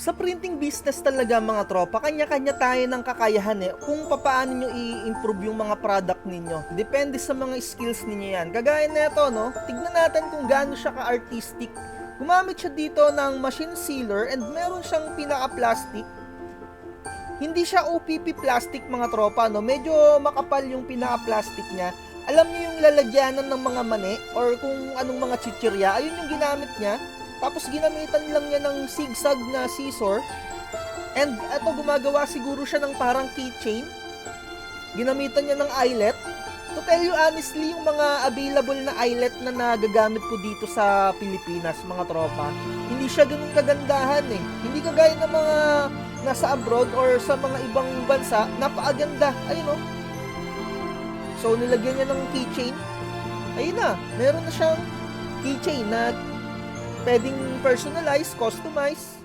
Sa printing business talaga mga tropa, kanya-kanya tayo ng kakayahan kung paano nyo i-improve yung mga product ninyo. Depende sa mga skills ninyo yan. Kagaya nito, no? Tignan natin kung gaano siya ka-artistic. Gumamit siya dito ng machine sealer and meron siyang pinaka-plastic. Hindi siya OPP plastic mga tropa, no? Medyo makapal yung pinaka-plastic niya. Alam niyo yung lalagyanan ng mga mani or kung anong mga chichirya, ayun yung ginamit niya. Tapos ginamitan lang niya ng zigzag na scissor. And eto, gumagawa siguro siya ng parang keychain. Ginamitan niya ng eyelet. To tell you honestly, yung mga available na eyelet na nagagamit ko dito sa Pilipinas, mga tropa, hindi siya ganun kagandahan eh. Hindi kagaya ng mga nasa abroad or sa mga ibang bansa, napakaganda. Ayun oh. So, nilagyan niya ng keychain. Ayun na, meron na siyang keychain na pwedeng personalize, customize.